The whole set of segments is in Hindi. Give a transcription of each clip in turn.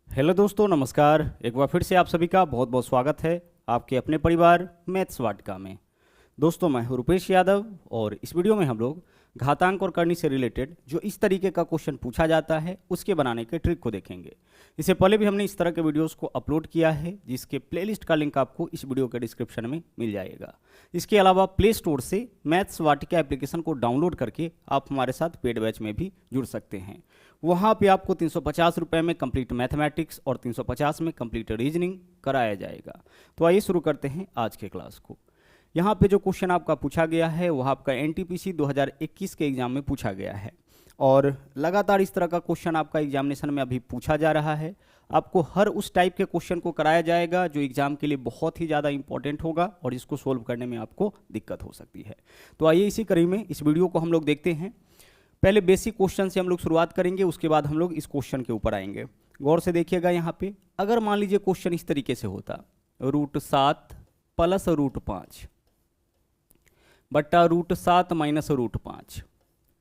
हेलो दोस्तों, नमस्कार। एक बार फिर से आप सभी का बहुत बहुत स्वागत है आपके अपने परिवार मैथ्स वाटिका में। दोस्तों, मैं हूं रुपेश यादव और इस वीडियो में हम लोग घातांक और करनी से रिलेटेड जो इस तरीके का क्वेश्चन पूछा जाता है उसके बनाने के ट्रिक को देखेंगे। इससे पहले भी हमने इस तरह के वीडियोस को अपलोड किया है जिसके प्लेलिस्ट का लिंक आपको इस वीडियो के डिस्क्रिप्शन में मिल जाएगा। इसके अलावा प्ले स्टोर से मैथ्स वाटिका एप्लीकेशन को डाउनलोड करके आप हमारे साथ पेड बैच में भी जुड़ सकते हैं। वहाँ पे आपको 350 रुपये में कंप्लीट मैथमेटिक्स और 350 में कंप्लीट रीजनिंग कराया जाएगा। तो आइए शुरू करते हैं आज के क्लास को। यहाँ पे जो क्वेश्चन आपका पूछा गया है वह आपका एनटीपीसी 2021 के एग्जाम में पूछा गया है और लगातार इस तरह का क्वेश्चन आपका एग्जामिनेशन में अभी पूछा जा रहा है। आपको हर उस टाइप के क्वेश्चन को कराया जाएगा जो एग्जाम के लिए बहुत ही ज़्यादा इंपॉर्टेंट होगा और इसको सोल्व करने में आपको दिक्कत हो सकती है। तो आइए इसी कड़ी में इस वीडियो को हम लोग देखते हैं। पहले बेसिक क्वेश्चन से हम लोग शुरुआत करेंगे, उसके बाद हम लोग इस क्वेश्चन के ऊपर आएंगे। गौर से देखिएगा यहाँ पे, अगर मान लीजिए क्वेश्चन इस तरीके से होता, √7 प्लस √5 बट्टा √7 माइनस √5।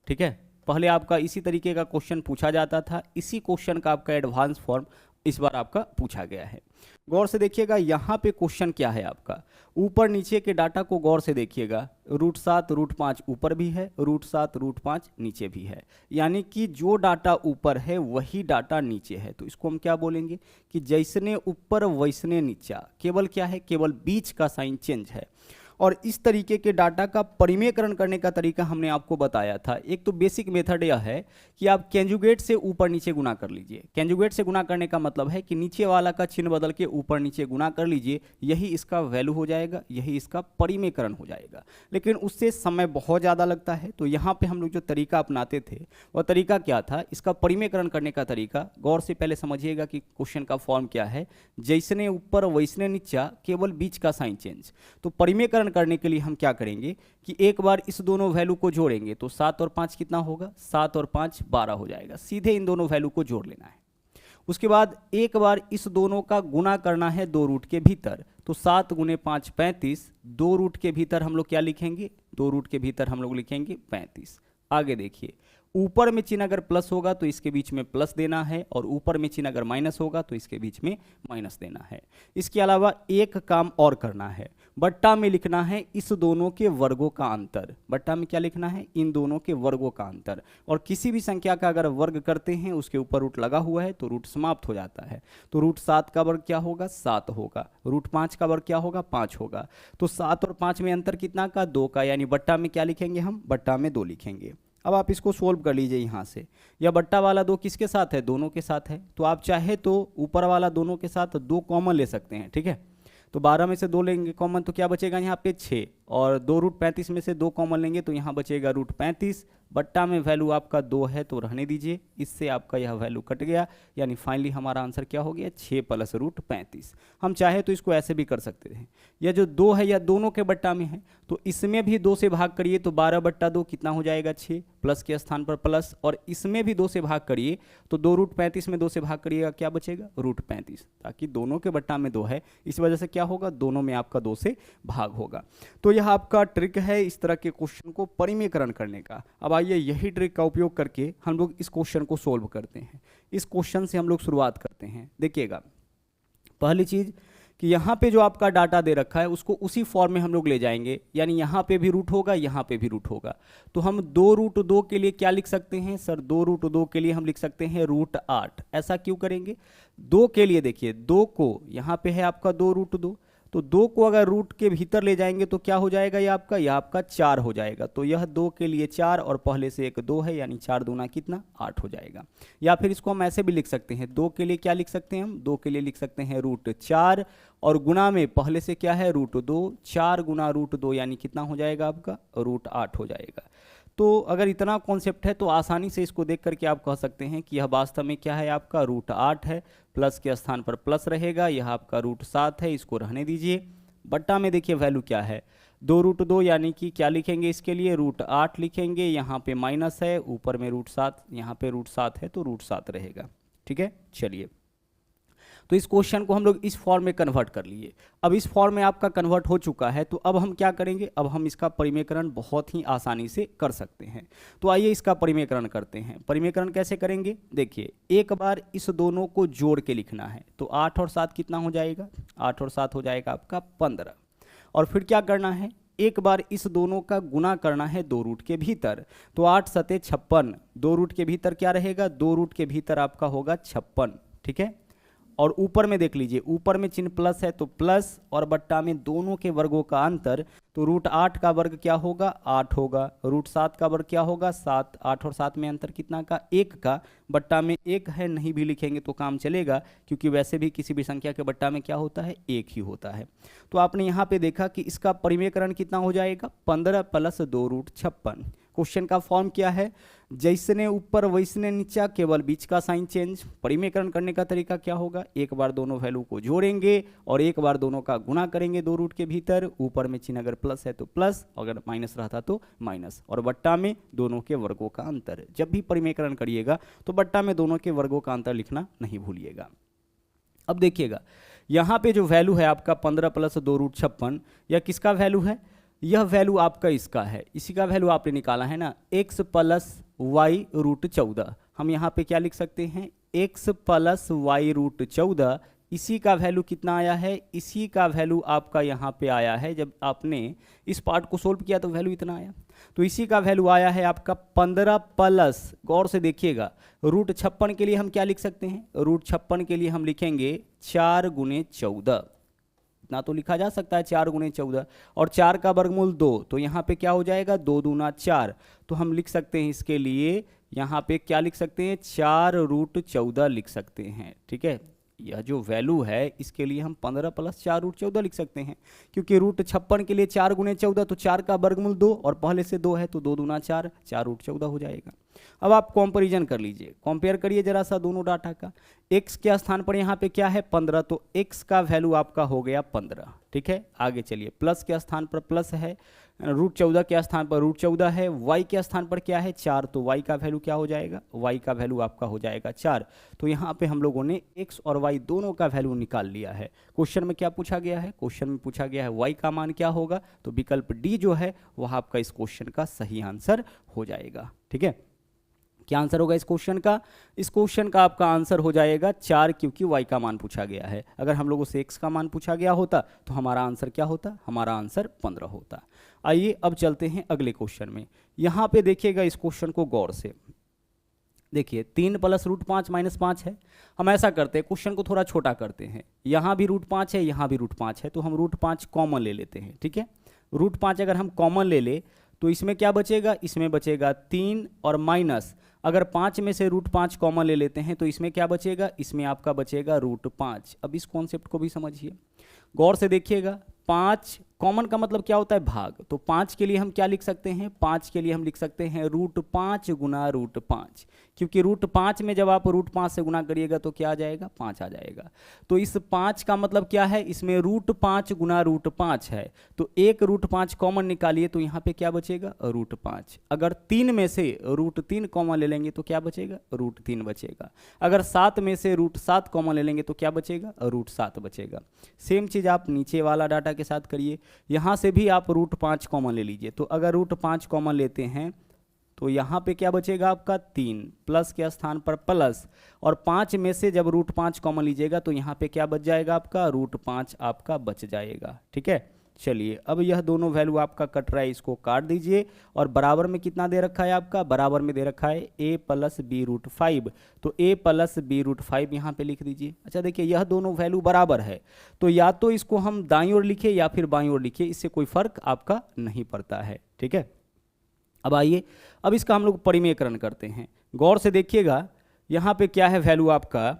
ठीक है, पहले आपका इसी तरीके का क्वेश्चन पूछा जाता था। इसी क्वेश्चन का आपका एडवांस फॉर्म इस बार आपका पूछा गया है। गौर से देखिएगा यहाँ पे क्वेश्चन क्या है आपका, ऊपर नीचे के डाटा को गौर से देखिएगा। √7 √5 ऊपर भी है, √7 √5 नीचे भी है, यानी कि जो डाटा ऊपर है वही डाटा नीचे है। तो इसको हम क्या बोलेंगे कि जैसने ऊपर वैसने नीचा, केवल क्या है, केवल बीच का साइन चेंज है। और इस तरीके के डाटा का परिमेयकरण करने का तरीका हमने आपको बताया था। एक तो बेसिक मेथड यह है कि आप कैंजुगेट से ऊपर नीचे गुना कर लीजिए। कैंजुगेट से गुना करने का मतलब है कि नीचे वाला का चिन्ह बदल के ऊपर नीचे गुना कर लीजिए, यही इसका वैल्यू हो जाएगा, यही इसका परिमेयकरण हो जाएगा। लेकिन उससे समय बहुत ज़्यादा लगता है। तो यहाँ पे हम लोग जो तरीका अपनाते थे वह तरीका क्या था, इसका परिमेयकरण करने का तरीका गौर से पहले समझिएगा कि क्वेश्चन का फॉर्म क्या है। जैसने ऊपर वैसने नीचा, केवल बीच का साइन चेंज। तो परिमेयकरण करने के लिए हम क्या करेंगे कि एक बार इस दोनों वैल्यू को जोड़ेंगे तो 7 और 5 कितना होगा, 7 और 5 12 हो जाएगा। सीधे इन दोनों वैल्यू को जोड़ लेना है। उसके बाद एक बार इस दोनों का गुना करना है 2 रूट के भीतर। तो 7 गुने 5 35, 2 रूट के भीतर हम लोग क्या लिखेंगे, 2 रूट के भीतर हम लोग लिखेंगे 35। आगे देखिए, ऊपर में चिन्ह अगर प्लस होगा तो इसके बीच में प्लस देना है, और ऊपर में चिन्ह अगर माइनस होगा तो इसके बीच में माइनस देना है। इसके अलावा एक काम और करना है, बट्टा में लिखना है इस दोनों के वर्गों का अंतर। बट्टा में क्या लिखना है, इन दोनों के वर्गों का अंतर। और किसी भी संख्या का अगर वर्ग करते हैं उसके ऊपर रूट लगा हुआ है तो रूट समाप्त हो जाता है। तो √7 का वर्ग क्या होगा, 7 होगा। √5 का वर्ग क्या होगा, 5 होगा। तो 7 और 5 में अंतर कितना का, 2 का, यानी बट्टा में क्या लिखेंगे हम, बट्टा में 2 लिखेंगे। अब आप इसको सोल्व कर लीजिए यहाँ से। यह बट्टा वाला 2 किसके साथ है, दोनों के साथ है। तो आप चाहे तो ऊपर वाला दोनों के साथ 2 कॉमन ले सकते हैं। ठीक है, तो 12 में से 2 लेंगे कॉमन तो क्या बचेगा यहाँ पे 6, और 2 √35 में से 2 कॉमन लेंगे तो यहाँ बचेगा √35। बट्टा में वैल्यू आपका 2 है तो रहने दीजिए, इससे आपका यह वैल्यू कट गया, यानी फाइनली हमारा आंसर क्या हो गया, 6 प्लस √35। हम चाहे तो इसको ऐसे भी कर सकते हैं, यह जो 2 है यह दोनों के बट्टा में है तो इसमें भी 2 से भाग करिए तो 12 बट्टा 2 कितना हो जाएगा, 6, प्लस के स्थान पर प्लस, और इसमें भी 2 से भाग करिए तो 2 √35 में 2 से भाग करिएगा क्या बचेगा, √35, ताकि दोनों के बट्टा में 2 है, इस वजह से क्या होगा, दोनों में आपका 2 से भाग होगा। तो यह आपका ट्रिक है इस तरह के क्वेश्चन को परिमेयकरण करने का। अब आइए यही ट्रिक का उपयोग करके हम लोग इस क्वेश्चन को सोल्व करते हैं। इस क्वेश्चन से हम लोग शुरुआत करते हैं। देखिएगा, पहली चीज कि यहाँ पे जो आपका डाटा दे रखा है उसको उसी फॉर्म में हम लोग ले जाएंगे, यानी यहाँ पे भी रूट होगा, यहाँ पे भी रूट होगा। तो हम 2√2 के लिए क्या लिख सकते हैं सर, 2√2 के लिए हम लिख सकते हैं √8। ऐसा क्यों करेंगे, 2 के लिए देखिए, 2 को यहाँ पे है आपका 2√2, तो 2 को अगर रूट के भीतर ले जाएंगे तो क्या हो जाएगा, यह आपका 4 हो जाएगा। तो यह 2 के लिए 4 और पहले से एक 2 है, यानी 4 दूना कितना, 8 हो जाएगा। या फिर इसको हम ऐसे भी लिख सकते हैं, 2 के लिए क्या लिख सकते हैं हम, 2 के लिए लिख सकते हैं √4, और गुना में पहले से क्या है, √2, 4 गुना √2 यानी कितना हो जाएगा आपका, √8 हो जाएगा। तो अगर इतना कॉन्सेप्ट है तो आसानी से इसको देख करके आप कह सकते हैं कि यह वास्तव में क्या है, आपका √8 है, प्लस के स्थान पर प्लस रहेगा, यह आपका √7 है, इसको रहने दीजिए। बट्टा में देखिए वैल्यू क्या है, 2√2, यानी कि क्या लिखेंगे इसके लिए, √8 लिखेंगे, यहाँ पे माइनस है, ऊपर में √7, यहाँ पे √7 है तो √7 रहेगा। ठीक है, चलिए, तो इस क्वेश्चन को हम लोग इस फॉर्म में कन्वर्ट कर लिए। अब इस फॉर्म में आपका कन्वर्ट हो चुका है, तो अब हम क्या करेंगे, अब हम इसका परिमेयकरण बहुत ही आसानी से कर सकते हैं। तो आइए इसका परिमेयकरण करते हैं। परिमेयकरण कैसे करेंगे, देखिए एक बार इस दोनों को जोड़ के लिखना है, तो 8 और 7 कितना हो जाएगा, 8 और 7 हो जाएगा आपका 15। और फिर क्या करना है, एक बार इस दोनों का गुना करना है 2 रूट के भीतर, तो 8 सते 56, 2 रूट के भीतर क्या रहेगा, 2 रूट के भीतर आपका होगा 56, ठीक है। और ऊपर में देख लीजिए, ऊपर में चिन्ह प्लस है तो प्लस, और बट्टा में दोनों के वर्गों का अंतर, तो रूट 8 का वर्ग क्या होगा, 8 होगा, रूट 7 का वर्ग क्या होगा, 7, 8 और 7 में अंतर कितना का, 1 का, बट्टा में 1 है, नहीं भी लिखेंगे तो काम चलेगा, क्योंकि वैसे भी किसी भी संख्या के बट्टा में क्या होता है, 1 ही होता है। तो आपने यहाँ पे देखा कि इसका परिमेयकरण कितना हो जाएगा, 15 + 2 रूट 56। क्वेश्चन का फॉर्म क्या है, जैसने ऊपर वैसने नीचा, केवल बीच का साइन चेंज। परिमेयकरण करने का तरीका क्या होगा, एक बार दोनों वैल्यू को जोड़ेंगे और एक बार दोनों का गुणा करेंगे 2 रूट के भीतर, ऊपर में चिन्ह अगर प्लस है तो प्लस, अगर माइनस रहता तो माइनस, और बट्टा में दोनों के वर्गों का अंतर। जब भी परिमेयकरण करिएगा तो बट्टा में दोनों के वर्गों का अंतर लिखना नहीं भूलिएगा। अब देखिएगा यहाँ पे जो वैल्यू है आपका 15 + 2 रूट 56, यह किसका वैल्यू है, यह वैल्यू आपका इसका है, इसी का वैल्यू आपने निकाला है ना, x + y रूट 14। हम यहाँ पे क्या लिख सकते हैं, x + y रूट 14, इसी का वैल्यू कितना आया है, इसी का वैल्यू आपका यहाँ पे आया है, जब आपने इस पार्ट को सोल्व किया तो वैल्यू इतना आया, तो इसी का वैल्यू आया है आपका 15 प्लस, गौर से देखिएगा, रूट 56 के लिए हम क्या लिख सकते हैं, रूट 56 के लिए हम लिखेंगे 4 × 14, इतना तो लिखा जा सकता है 4 × 14, और 4 का वर्गमूल 2, तो यहाँ पे क्या हो जाएगा, 2 दूना 4, तो हम लिख सकते हैं इसके लिए यहाँ पे क्या लिख सकते हैं, 4 रूट 14 लिख सकते हैं, ठीक है। यह जो वैल्यू है इसके लिए हम 15 + 4 रूट 14 लिख सकते हैं, क्योंकि रूट 56 के लिए 4 × 14, तो 4 का वर्गमूल 2 और पहले से 2 है, तो 2 दूना 4, 4 रूट 14 हो जाएगा। अब आप कंपैरिजन कर लीजिए, कंपेयर करिए जरा सा दोनों डाटा का। x के स्थान पर यहाँ पे क्या है 15, तो x का वैल्यू आपका हो गया 15, ठीक है। आगे चलिए, प्लस के स्थान पर प्लस है, रूट 14 के स्थान पर रूट 14 है, y के स्थान पर क्या है 4, तो y का वैल्यू क्या हो जाएगा, y का वैल्यू आपका हो जाएगा 4। तो यहाँ पे हम लोगों ने x और y दोनों का वैल्यू निकाल लिया है। क्वेश्चन में क्या पूछा गया है, क्वेश्चन में पूछा गया है y का मान क्या होगा, तो विकल्प डी जो है वह आपका इस क्वेश्चन का सही आंसर हो जाएगा, ठीक है। क्या आंसर होगा इस क्वेश्चन का, इस क्वेश्चन का आपका आंसर हो जाएगा 4, क्योंकि y का मान पूछा गया है। अगर हम लोगों से x का मान पूछा गया होता तो हमारा आंसर क्या होता, हमारा आंसर 15 होता। आइए अब चलते हैं अगले क्वेश्चन में। यहाँ पे देखिएगा इस क्वेश्चन को गौर से, देखिए 3 + रूट 5 - 5 है। हम ऐसा करते हैं, क्वेश्चन को थोड़ा छोटा करते हैं, यहाँ भी रूट 5 है, यहाँ भी रूट 5 है, तो हम रूट 5 कॉमन ले लेते हैं, ठीक है। रूट 5 अगर हम कॉमन ले ले तो इसमें क्या बचेगा, इसमें बचेगा 3 और माइनस, अगर 5 में से रूट 5 कॉमन ले लेते हैं तो इसमें क्या बचेगा, इसमें आपका बचेगा रूट 5। अब इस कॉन्सेप्ट को भी समझिए, गौर से देखिएगा, 5 कॉमन का मतलब क्या होता है, भाग, तो 5 के लिए हम क्या लिख सकते हैं, 5 के लिए हम लिख सकते हैं रूट 5 × रूट 5, क्योंकि रूट 5 में जब आप रूट 5 से गुना करिएगा तो क्या आ जाएगा, 5 आ जाएगा। तो इस 5 का मतलब क्या है, इसमें रूट 5 × रूट 5 है, तो एक रूट 5 कॉमन निकालिए तो यहाँ पे क्या बचेगा, रूट 5। अगर 3 में से रूट 3 कॉमन ले लेंगे तो क्या बचेगा, रूट 3 बचेगा। अगर 7 में से रूट 7 कॉमन ले लेंगे तो क्या बचेगा, रूट 7 बचेगा। सेम चीज़ आप नीचे वाला डाटा के साथ करिए, यहाँ से भी आप रूट 5 कॉमन ले लीजिए, तो अगर रूट 5 कॉमन लेते हैं तो यहाँ पे क्या बचेगा आपका 3, प्लस के स्थान पर प्लस, और 5 में से जब रूट 5 कॉमन लीजिएगा तो यहाँ पे क्या बच जाएगा आपका, रूट 5 आपका बच जाएगा, ठीक है। चलिए अब यह दोनों वैल्यू आपका कट रहा है, इसको काट दीजिए, और बराबर में कितना दे रखा है आपका, बराबर में दे रखा है a + b रूट 5, तो a + b रूट 5 यहाँ पे लिख दीजिए। अच्छा देखिए यह दोनों वैल्यू बराबर है, तो या तो इसको हम दाईं ओर लिखे या फिर बाईं ओर लिखे, इससे कोई फर्क आपका नहीं पड़ता है, ठीक है। अब आइए अब इसका हम लोग परिमेयकरण करते हैं। गौर से देखिएगा यहाँ पे क्या है, वैल्यू आपका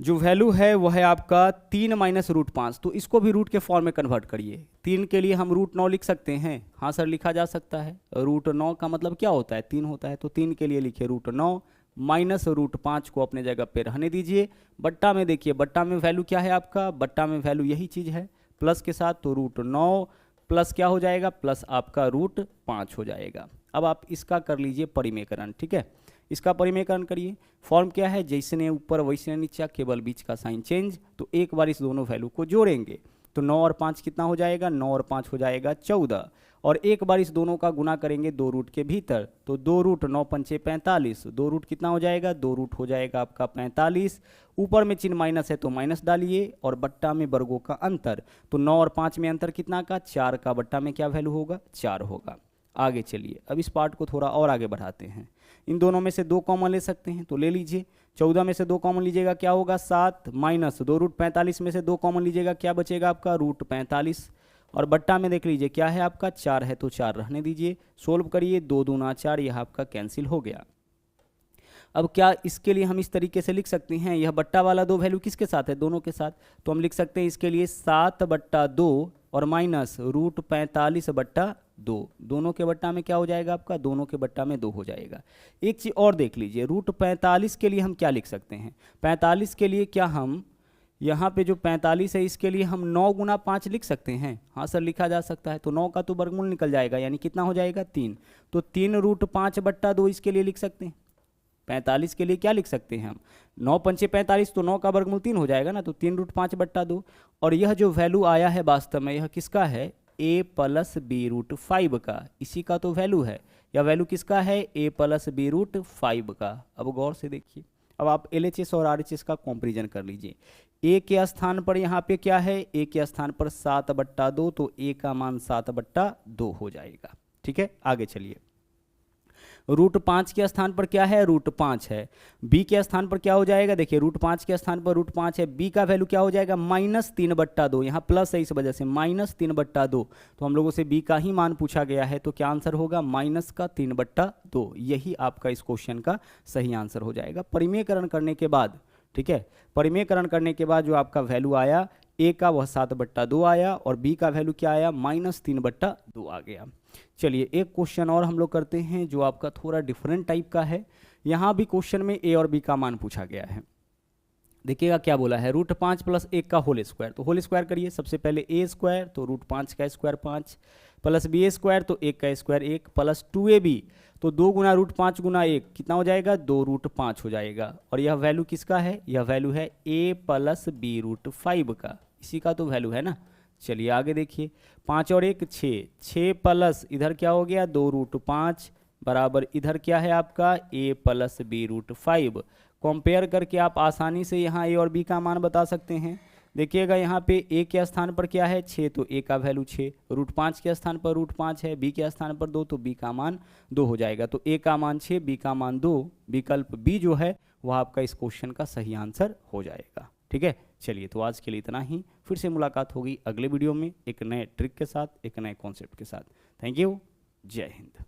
जो वैल्यू है वह है आपका 3 - रूट 5, तो इसको भी रूट के फॉर्म में कन्वर्ट करिए। 3 के लिए हम रूट 9 लिख सकते हैं, हाँ सर लिखा जा सकता है। रूट 9 का मतलब क्या होता है, 3 होता है, तो 3 के लिए लिखिए रूट 9 माइनस रूट 5 को अपने जगह पे रहने दीजिए। बट्टा में देखिए, बट्टा में वैल्यू क्या है आपका, बट्टा में वैल्यू यही चीज़ है प्लस के साथ, तो रूट 9 प्लस क्या हो जाएगा, प्लस आपका रूट 5 हो जाएगा। अब आप इसका कर लीजिए परिमेयकरण, ठीक है। इसका परिमेयकरण करिए। फॉर्म क्या है, जैसने ऊपर वैसने नीचा, केवल बीच का साइन चेंज। तो एक बार इस दोनों वैल्यू को जोड़ेंगे तो 9 और 5 कितना हो जाएगा, 9 और 5 हो जाएगा 14। और एक बार इस दोनों का गुना करेंगे दो रूट के भीतर, तो 2 रूट 9 पंचे 45, 2 रूट कितना हो जाएगा, 2 रूट हो जाएगा आपका 45। ऊपर में चिन्ह माइनस है तो माइनस डालिए, और बट्टा में वर्गों का अंतर, तो 9 और 5 में अंतर कितना का, 4 का। बट्टा में क्या वैल्यू होगा, 4 होगा। आगे चलिए, अब इस पार्ट को थोड़ा और आगे बढ़ाते हैं। इन दोनों में से 2 कॉमन ले सकते हैं, तो ले लीजिए। 14 में से 2 कॉमन लीजिएगा, क्या होगा, 7 माइनस 2 रूट 45 में से 2 कॉमन लीजिएगा, क्या बचेगा आपका, रूट 45। और बट्टा में देख लीजिए क्या है आपका, 4 है तो 4 रहने दीजिए। सोल्व करिए, 2 दूना 4, यह आपका कैंसिल हो गया। अब क्या इसके लिए हम इस तरीके से लिख सकते हैं, यह बट्टा वाला 2 वैल्यू किसके साथ है, दोनों के साथ। तो हम लिख सकते हैं इसके लिए 7/2 और माइनस रूट 45/2। दोनों के बट्टा में क्या हो जाएगा आपका, दोनों के बट्टा में 2 हो जाएगा। एक चीज़ और देख लीजिए, रूट 45 के लिए हम क्या लिख सकते हैं, 45 के लिए क्या हम यहाँ पे जो 45 है इसके लिए हम 9 गुना 5 लिख सकते हैं। हाँ सर, लिखा जा सकता है। तो 9 का तो वर्गमूल निकल जाएगा, यानी कितना हो जाएगा, 3। तो 3 रूट 5/2 इसके लिए लिख सकते हैं। 45 के लिए क्या लिख सकते हैं हम, 9 पंचे 45, तो 9 का वर्गमूल 3 हो जाएगा ना, तो 3 रूट 5/2। और यह जो वैल्यू आया है वास्तव में यह किसका है, a प्लस बी रूट 5 का, इसी का तो वैल्यू है। यह वैल्यू किसका है, a प्लस बी रूट 5 का। अब गौर से देखिए, अब आप LHS और RHS का कंपैरिजन कर लीजिए। a के स्थान पर यहाँ पे क्या है, a के स्थान पर 7/2, तो a का मान 7/2 हो जाएगा। ठीक है, आगे चलिए। रूट 5 के स्थान पर क्या है, रूट 5 है। b के स्थान पर क्या हो जाएगा, देखिए रूट 5 के स्थान पर रूट 5 है, b का वैल्यू क्या हो जाएगा, -3/2। यहाँ प्लस है इस वजह से -3/2, तो हम लोगों से b का ही मान पूछा गया है, तो क्या आंसर होगा, -3/2। यही आपका इस क्वेश्चन का सही आंसर हो जाएगा। परिमेयकरण करने के बाद, ठीक है, परिमेयकरण करने के बाद जो आपका वैल्यू आया a का वह 7/2 आया, और b का वैल्यू क्या आया, -3/2 आ गया। चलिए एक क्वेश्चन और हम लोग करते हैं जो आपका थोड़ा डिफरेंट टाइप का है। यहाँ भी क्वेश्चन में a और b का मान पूछा गया है। देखिएगा क्या बोला है, रूट 5 प्लस 1 का होल स्क्वायर, तो होल स्क्वायर करिए। सबसे पहले a स्क्वायर, तो रूट 5 का स्क्वायर 5, प्लस b स्क्वायर, तो 1 का स्क्वायर 1, प्लस 2ab, तो 2 गुना रूट 5 गुना 1 कितना हो जाएगा, 2 रूट 5 हो जाएगा। और यह वैल्यू किसका है, यह वैल्यू है a प्लस बी रूट 5 का, इसी का तो वैल्यू है ना। चलिए आगे देखिए, 5 और 1 6, 6 प्लस इधर क्या हो गया, 2 रूट 5 बराबर इधर क्या है आपका, a plus B root 5। Compare करके आप आसानी से यहाँ a और b का मान बता सकते हैं। देखिएगा यहाँ पे a के स्थान पर क्या है, 6, तो a का वैल्यू 6, रूट 5 के स्थान पर रूट 5 है, b के स्थान पर 2, तो b का मान 2 हो जाएगा। तो a का मान 6, b का मान 2, विकल्प b जो है वह आपका इस क्वेश्चन का सही आंसर हो जाएगा। ठीक है, चलिए तो आज के लिए इतना ही। फिर से मुलाकात होगी अगले वीडियो में एक नए ट्रिक के साथ, एक नए कॉन्सेप्ट के साथ। थैंक यू, जय हिंद।